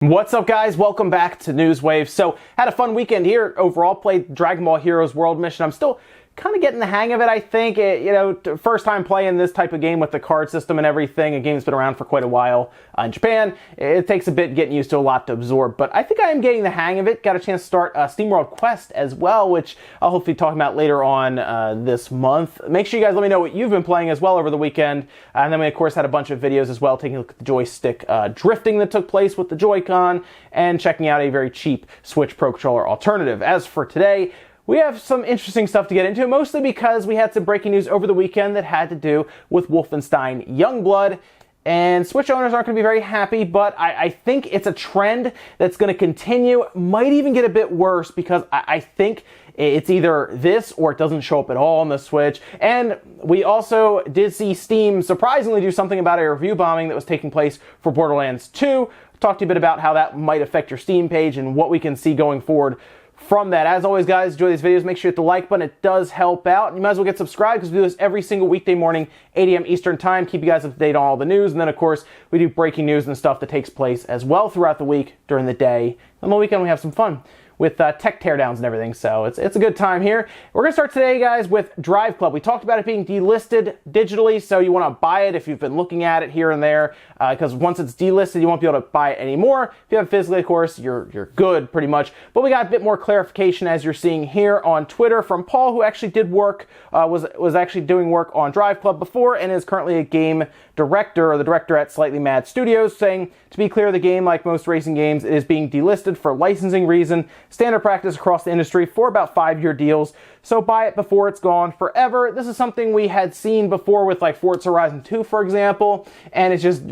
What's up, guys? Welcome back to Newswave. So, had a fun weekend here. Overall, played Dragon Ball Heroes World Mission. I'm still kind of getting the hang of it, I think. First time playing this type of game with the card system and everything. A game's been around for quite a while in Japan. It takes a bit getting used to, a lot to absorb, but I think I am getting the hang of it. Got a chance to start SteamWorld Quest as well, which I'll hopefully talk about later on this month. Make sure you guys let me know what you've been playing as well over the weekend. And then we, of course, had a bunch of videos as well, taking a look at the joystick drifting that took place with the Joy-Con, and checking out a very cheap Switch Pro Controller alternative. As for today, we have some interesting stuff to get into, mostly because we had some breaking news over the weekend that had to do with Wolfenstein Youngblood. And Switch owners aren't going to be very happy, but I think it's a trend that's going to continue, might even get a bit worse, because I think it's either this or it doesn't show up at all on the Switch. And we also did see Steam surprisingly do something about a review bombing that was taking place for Borderlands 2. Talk to you a bit about how that might affect your Steam page and what we can see going forward from that. As always, guys, enjoy these videos. Make sure you hit the like button. It does help out. And you might as well get subscribed, because we do this every single weekday morning, 8 a.m. Eastern time. Keep you guys up to date on all the news. And then, of course, we do breaking news and stuff that takes place as well throughout the week, during the day. On the weekend, we have some fun with tech teardowns and everything, so it's a good time here. We're going to start today, guys, with Driveclub. We talked about it being delisted digitally, so you want to buy it if you've been looking at it here and there, because once it's delisted, you won't be able to buy it anymore. If you have it physically, of course, you're good, pretty much. But we got a bit more clarification, as you're seeing here on Twitter, from Paul, who actually did work, was actually doing work on Driveclub before, and is currently a game director, or the director at Slightly Mad Studios, saying, to be clear, the game, like most racing games, it is being delisted for licensing reason. Standard practice across the industry for about 5-year deals, so buy it before it's gone forever. This is something we had seen before with like Forza Horizon 2, for example, and it's just,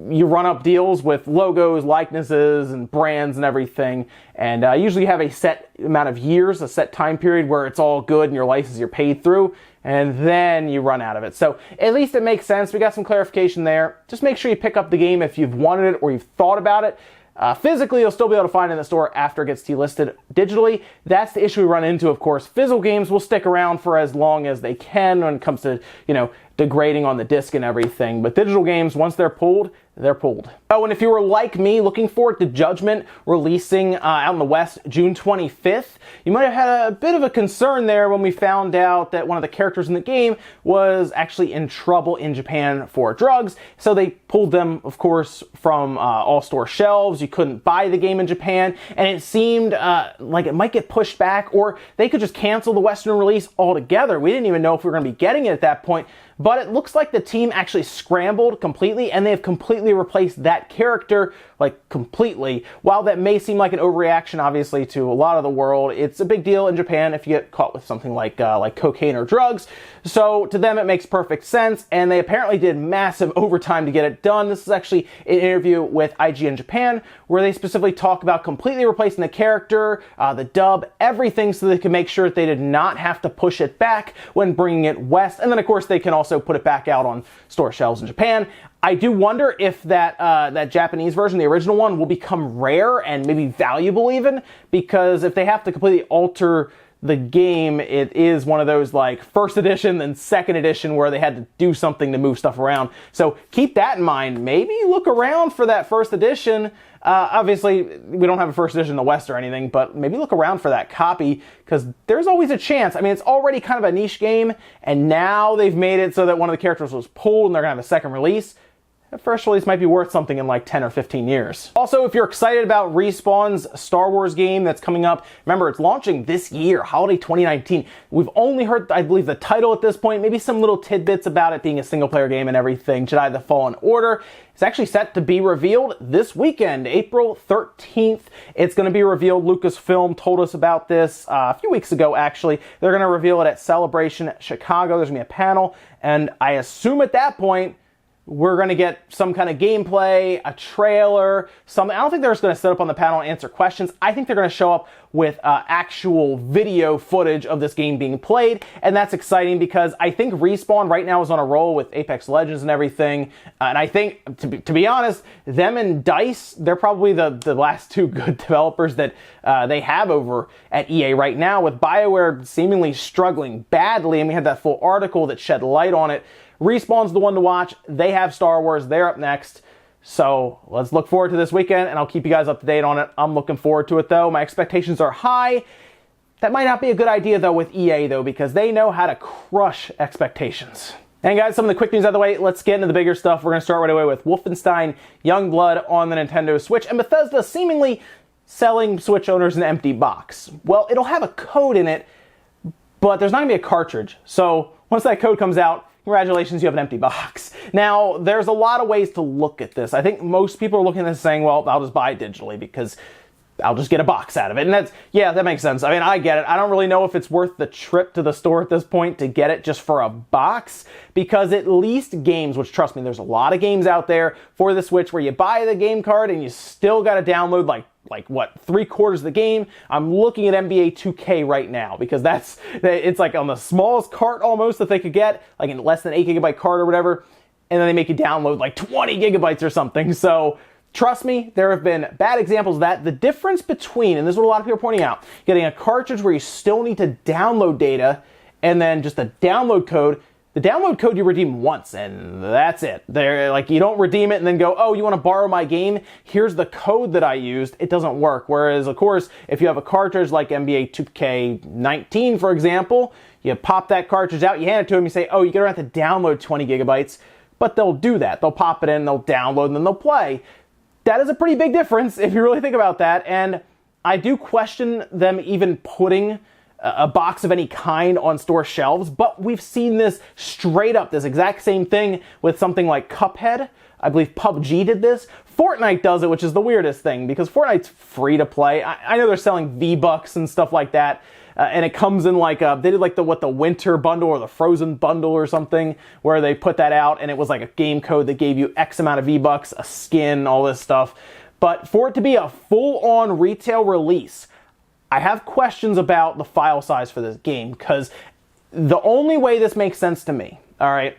you run up deals with logos, likenesses, and brands and everything, and usually you have a set amount of years, a set time period where it's all good and your license you're paid through, and then you run out of it. So at least it makes sense. We got some clarification there. Just make sure you pick up the game if you've wanted it or you've thought about it. Physically, you'll still be able to find it in the store after it gets delisted digitally. That's the issue we run into, of course. Physical games will stick around for as long as they can when it comes to, degrading on the disc and everything. But digital games, once they're pulled, they're pulled. Oh, and if you were like me, looking forward to Judgement releasing out in the West June 25th, you might have had a bit of a concern there when we found out that one of the characters in the game was actually in trouble in Japan for drugs. So they pulled them, of course, from all store shelves. You couldn't buy the game in Japan, and it seemed like it might get pushed back, or they could just cancel the Western release altogether. We didn't even know if we were going to be getting it at that point. But it looks like the team actually scrambled completely, and they have completely replaced that character, completely. While that may seem like an overreaction, obviously, to a lot of the world, it's a big deal in Japan if you get caught with something like cocaine or drugs. So to them, it makes perfect sense, and they apparently did massive overtime to get it done. This is actually an interview with IGN Japan, where they specifically talk about completely replacing the character, the dub, everything, so they can make sure that they did not have to push it back when bringing it west. And then, of course, they can also put it back out on store shelves in Japan. I do wonder if that Japanese version, the original one, will become rare and maybe valuable even, because if they have to completely alter the game, it is one of those like first edition then second edition where they had to do something to move stuff around. So keep that in mind. Maybe look around for that first edition. Obviously, we don't have a first edition in the West or anything, but maybe look around for that copy, because there's always a chance. I mean, it's already kind of a niche game, and now they've made it so that one of the characters was pulled and they're going to have a second release. That first release might be worth something in like 10 or 15 years. Also, if you're excited about Respawn's Star Wars game that's coming up, remember, it's launching this year, holiday 2019. We've only heard, I believe, the title at this point, maybe some little tidbits about it being a single-player game and everything. Jedi: The Fallen Order is actually set to be revealed this weekend, April 13th. It's going to be revealed. Lucasfilm told us about this a few weeks ago, actually. They're going to reveal it at Celebration Chicago. There's going to be a panel, and I assume at that point, we're going to get some kind of gameplay, a trailer, something. I don't think they're just going to sit up on the panel and answer questions. I think they're going to show up with actual video footage of this game being played, and that's exciting because I think Respawn right now is on a roll with Apex Legends and everything, and I think, to be honest, them and DICE, they're probably the last two good developers that they have over at EA right now, with BioWare seemingly struggling badly, and we had that full article that shed light on it. Respawn's the one to watch. They have Star Wars. They're up next. So let's look forward to this weekend, and I'll keep you guys up to date on it. I'm looking forward to it, though. My expectations are high. That might not be a good idea, though, with EA, though, because they know how to crush expectations. And guys, some of the quick news out of the way. Let's get into the bigger stuff. We're going to start right away with Wolfenstein Youngblood on the Nintendo Switch, and Bethesda seemingly selling Switch owners an empty box. Well, it'll have a code in it, but there's not going to be a cartridge. So once that code comes out, congratulations, you have an empty box. Now, there's a lot of ways to look at this. I think most people are looking at this saying, well, I'll just buy it digitally because I'll just get a box out of it. And that's, yeah, that makes sense. I mean, I get it. I don't really know if it's worth the trip to the store at this point to get it just for a box, because at least games, which trust me, there's a lot of games out there for the Switch where you buy the game card and you still got to download like what, 3/4 of the game. I'm looking at NBA 2K right now because it's like on the smallest cart almost that they could get, like in less than 8 GB cart or whatever. And then they make you download like 20 GB or something. So trust me, there have been bad examples of that. The difference between, and this is what a lot of people are pointing out, getting a cartridge where you still need to download data and then just a download code. The download code you redeem once, and that's it. You don't redeem it and then go, oh, you want to borrow my game? Here's the code that I used. It doesn't work. Whereas, of course, if you have a cartridge like NBA 2K19, for example, you pop that cartridge out, you hand it to them, you say, oh, you're going to have to download 20 GB. But they'll do that. They'll pop it in, they'll download, and then they'll play. That is a pretty big difference if you really think about that. And I do question them even putting a box of any kind on store shelves, but we've seen this straight up, this exact same thing with something like Cuphead. I believe PUBG did this. Fortnite does it, which is the weirdest thing because Fortnite's free to play. I know they're selling V-Bucks and stuff like that, and it comes in like they did like the winter bundle or the frozen bundle or something where they put that out and it was like a game code that gave you X amount of V-Bucks, a skin, all this stuff. But for it to be a full-on retail release, I have questions about the file size for this game, because the only way this makes sense to me, all right,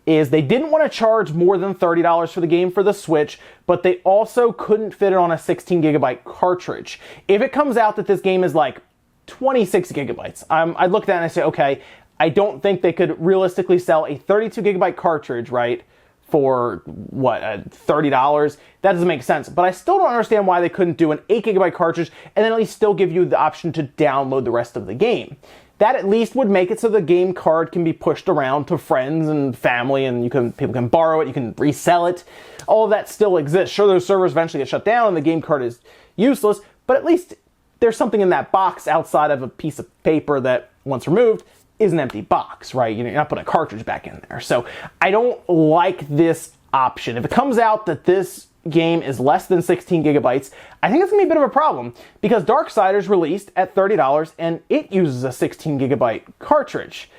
is they didn't want to charge more than $30 for the game for the Switch, but they also couldn't fit it on a 16 GB cartridge. If it comes out that this game is like 26 GB, I'd look at that and I say, okay, I don't think they could realistically sell a 32 GB cartridge, right, for what, $30? That doesn't make sense. But I still don't understand why they couldn't do an 8 GB cartridge and then at least still give you the option to download the rest of the game. That at least would make it so the game card can be pushed around to friends and family, and people can borrow it, you can resell it. All of that still exists. Sure, those servers eventually get shut down and the game card is useless, but at least there's something in that box outside of a piece of paper that, once removed, is an empty box, right? You're not putting a cartridge back in there. So I don't like this option. If it comes out that this game is less than 16 GB, I think it's gonna be a bit of a problem, because Darksiders released at $30 and it uses a 16 GB cartridge.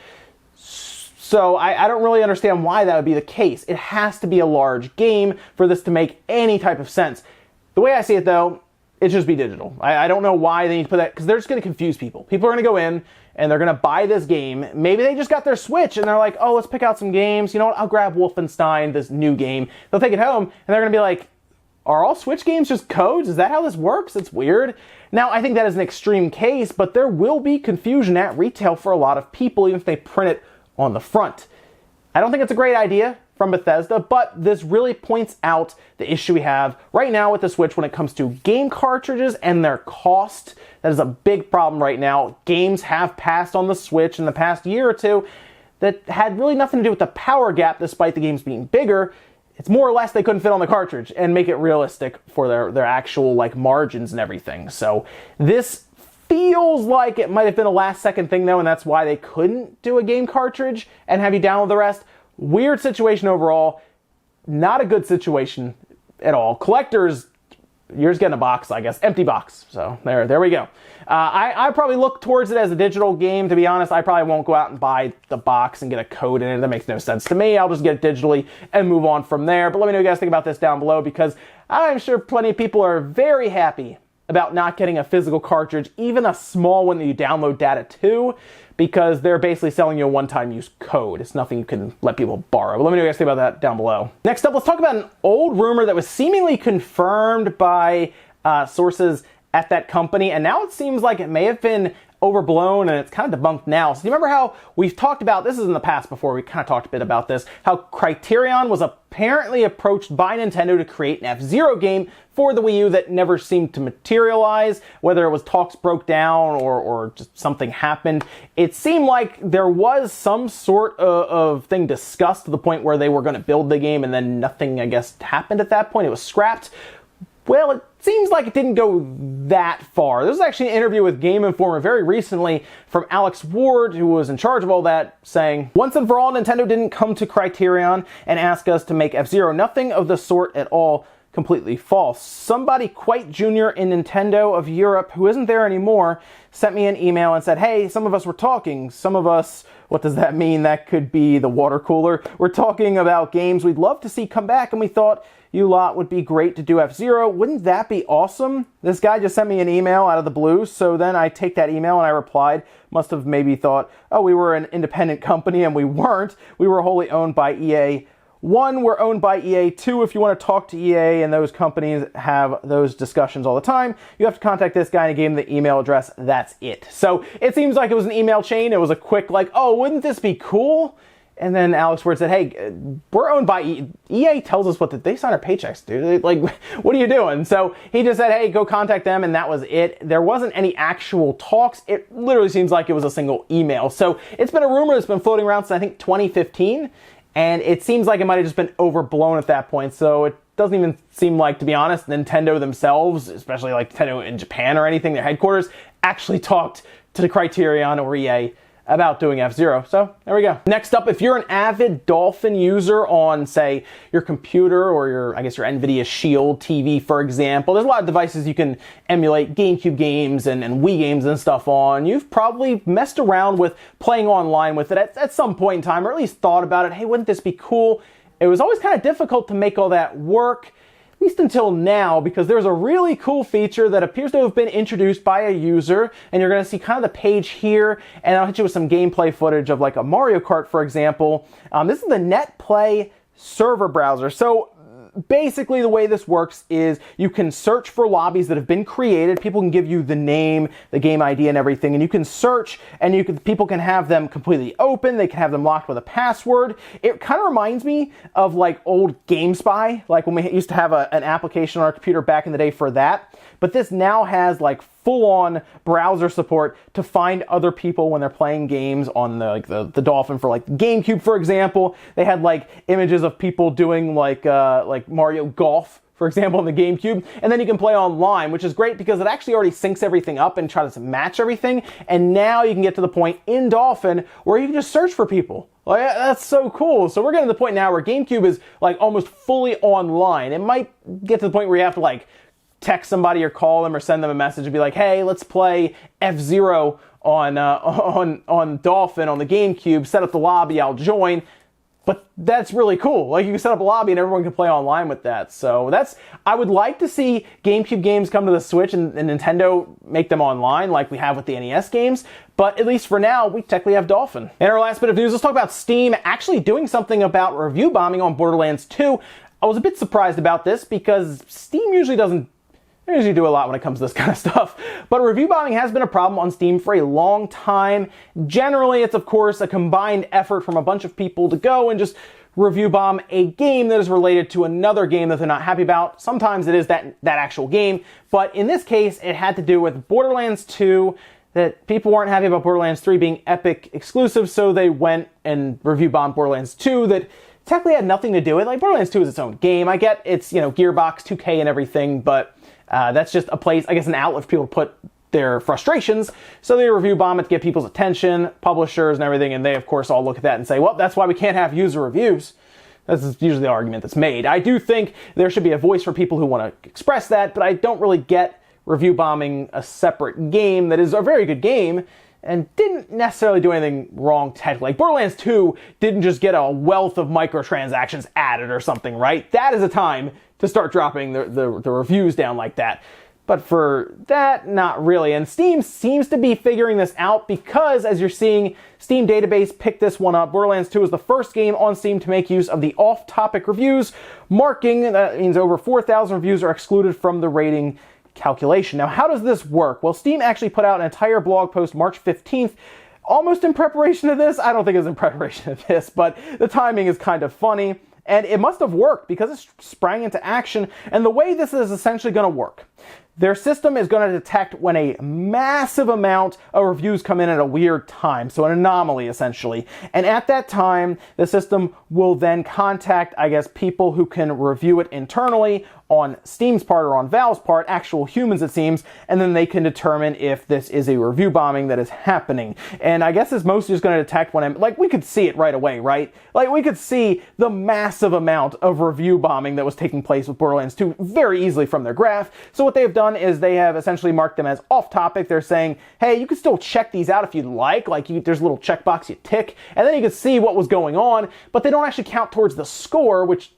So I don't really understand why that would be the case. It has to be a large game for this to make any type of sense. The way I see it though, it should just be digital. I don't know why they need to put that, because they're just gonna confuse people. People are gonna go in and they're gonna buy this game. Maybe they just got their Switch and they're like, oh, let's pick out some games. You know what, I'll grab Wolfenstein, this new game. They'll take it home and they're gonna be like, are all Switch games just codes? Is that how this works? It's weird. Now, I think that is an extreme case, but there will be confusion at retail for a lot of people, even if they print it on the front. I don't think it's a great idea from Bethesda, but this really points out the issue we have right now with the Switch when it comes to game cartridges and their cost. That is a big problem right now. Games have passed on the Switch in the past year or two that had really nothing to do with the power gap, despite the games being bigger. It's more or less they couldn't fit on the cartridge and make it realistic for their actual like margins and everything. So this feels like it might have been a last second thing though, and that's why they couldn't do a game cartridge and have you download the rest. Weird situation overall. Not a good situation at all. Collectors, you're just getting a box, I guess. Empty box. So there we go. I probably look towards it as a digital game, to be honest. I probably won't go out and buy the box and get a code in it. That makes no sense to me. I'll just get it digitally and move on from there. But let me know what you guys think about this down below, because I'm sure plenty of people are very happy about not getting a physical cartridge, even a small one that you download data to, because they're basically selling you a one-time use code. It's nothing you can let people borrow. But let me know what you guys think about that down below. Next up, let's talk about an old rumor that was seemingly confirmed by sources at that company, and now it seems like it may have been overblown and it's kind of debunked now. So do you remember how we've talked about, this is in the past before, we kind of talked a bit about this, how Criterion was apparently approached by Nintendo to create an F-Zero game for the Wii U that never seemed to materialize, whether it was talks broke down or just something happened. It seemed like there was some sort of thing discussed to the point where they were going to build the game and then nothing, I guess, happened at that point. It was scrapped. Well, it seems like it didn't go that far. There was actually an interview with Game Informer very recently from Alex Ward, who was in charge of all that, saying, "Once and for all, Nintendo didn't come to Criterion and ask us to make F-Zero. Nothing of the sort at all. Completely false. Somebody quite junior in Nintendo of Europe, who isn't there anymore, sent me an email and said, hey, some of us were talking. Some of us, what does that mean? That could be the water cooler. We're talking about games we'd love to see come back, and we thought you lot would be great to do F-Zero. Wouldn't that be awesome?" This guy just sent me an email out of the blue, so then I take that email and I replied. Must have maybe thought, oh, we were an independent company, and we weren't. We were wholly owned by EA. One, we're owned by EA. Two, if you want to talk to EA, and those companies have those discussions all the time, you have to contact this guy and give him the email address. That's it. So it seems like it was an email chain. It was a quick like, oh, wouldn't this be cool? And then Alex Ward said, hey, we're owned by EA. EA tells us what they sign our paychecks, dude. Like, what are you doing? So he just said, hey, go contact them, and that was it. There wasn't any actual talks. It literally seems like it was a single email. So it's been a rumor that's been floating around since, I think, 2015, and it seems like it might have just been overblown at that point. So it doesn't even seem like, to be honest, Nintendo themselves, especially like Nintendo in Japan or anything, their headquarters, actually talked to the Criterion or EA about doing F-Zero. So there we go. Next up, if you're an avid Dolphin user on, say, your computer or your NVIDIA Shield TV, for example, there's a lot of devices you can emulate GameCube games and Wii games and stuff on. You've probably messed around with playing online with it at some point in time, or at least thought about it. Hey, wouldn't this be cool? It was always kind of difficult to make all that work, at least until now, because there's a really cool feature that appears to have been introduced by a user, and you're going to see kind of the page here, and I'll hit you with some gameplay footage of like a Mario Kart, for example. This is the NetPlay server browser. So basically the way this works is you can search for lobbies that have been created. People can give you the name, the game ID, and everything, and you can search, and people can have them completely open. They can have them locked with a password. It kind of reminds me of like old GameSpy, like when we used to have an application on our computer back in the day for that. But this now has like full-on browser support to find other people when they're playing games on the Dolphin. For like GameCube, for example, they had like images of people doing like Mario Golf, for example, on the GameCube, and then you can play online, which is great because it actually already syncs everything up and tries to match everything. And now you can get to the point in Dolphin where you can just search for people. Like, that's so cool. So we're getting to the point now where GameCube is like almost fully online. It might get to the point where you have to like text somebody or call them or send them a message and be like, hey, let's play F-Zero on Dolphin on the GameCube, set up the lobby, I'll join. But that's really cool. Like, you can set up a lobby and everyone can play online with that. So I would like to see GameCube games come to the Switch and Nintendo make them online like we have with the NES games. But at least for now, we technically have Dolphin. In our last bit of news, let's talk about Steam actually doing something about review bombing on Borderlands 2. I was a bit surprised about this because Steam usually doesn't do a lot when it comes to this kind of stuff. But review bombing has been a problem on Steam for a long time. Generally, it's of course a combined effort from a bunch of people to go and just review bomb a game that is related to another game that they're not happy about. Sometimes it is that actual game. But in this case, it had to do with Borderlands 2, that people weren't happy about Borderlands 3 being Epic exclusive, so they went and review bombed Borderlands 2 that technically had nothing to do with it. Like, Borderlands 2 is its own game. I get it's, Gearbox, 2K and everything, but that's just a place, I guess, an outlet for people to put their frustrations. So they review bomb it to get people's attention, publishers and everything, and they, of course, all look at that and say, well, that's why we can't have user reviews. That's usually the argument that's made. I do think there should be a voice for people who want to express that, but I don't really get review bombing a separate game that is a very good game and didn't necessarily do anything wrong technically. Like, Borderlands 2 didn't just get a wealth of microtransactions added or something, right? That is a time to start dropping the reviews down like that. But for that, not really. And Steam seems to be figuring this out because, as you're seeing, Steam Database picked this one up. Borderlands 2 is the first game on Steam to make use of the off-topic reviews, marking, that means over 4,000 reviews are excluded from the rating calculation. Now, how does this work? Well, Steam actually put out an entire blog post March 15th, almost in preparation of this. I don't think it was in preparation of this, but the timing is kind of funny. And it must have worked because it sprang into action. And the way this is essentially going to work, their system is going to detect when a massive amount of reviews come in at a weird time, so an anomaly essentially. And at that time, the system will then contact, I guess, people who can review it internally on Steam's part or on Valve's part, actual humans it seems, and then they can determine if this is a review bombing that is happening. And I guess it's mostly just going to detect when, like, we could see it right away, right? Like, we could see the massive amount of review bombing that was taking place with Borderlands 2 very easily from their graph. So what they've done is they have essentially marked them as off topic. They're saying, hey, you can still check these out if you'd like there's a little checkbox you tick, and then you can see what was going on, but they don't actually count towards the score, which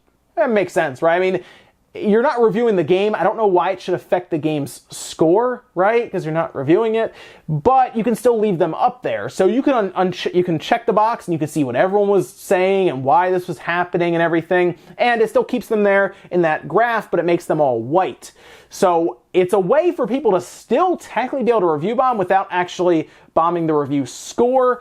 makes sense, right? I mean, you're not reviewing the game. I don't know why it should affect the game's score, right? Because you're not reviewing it, but you can still leave them up there. So you can you can check the box and you can see what everyone was saying and why this was happening and everything. And it still keeps them there in that graph, but it makes them all white. So it's a way for people to still technically be able to review bomb without actually bombing the review score,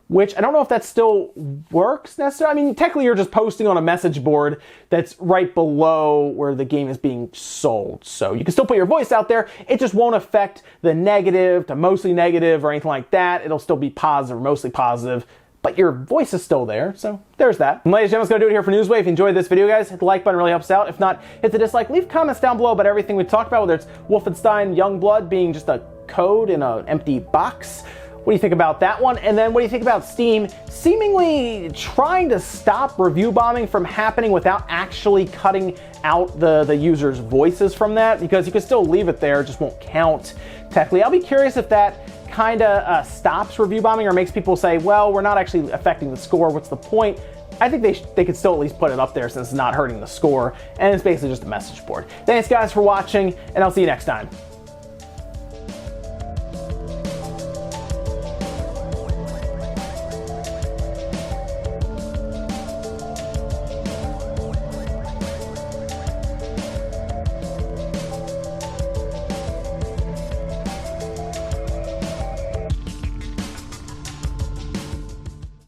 which I don't know if that still works necessarily. I mean, technically you're just posting on a message board that's right below where the game is being sold. So you can still put your voice out there. It just won't affect the negative to mostly negative or anything like that. It'll still be positive, mostly positive, but your voice is still there. So there's that. And ladies and gentlemen, that's going to do it here for Newswave. If you enjoyed this video, guys, hit the like button, really helps out. If not, hit the dislike. Leave comments down below about everything we've talked about, whether it's Wolfenstein Youngblood being just a code in an empty box. What do you think about that one? And then what do you think about Steam seemingly trying to stop review bombing from happening without actually cutting out the users' voices from that? Because you can still leave it there, it just won't count technically. I'll be curious if that kind of stops review bombing or makes people say, well, we're not actually affecting the score, what's the point? I think they could still at least put it up there since it's not hurting the score, and it's basically just a message board. Thanks guys for watching, and I'll see you next time.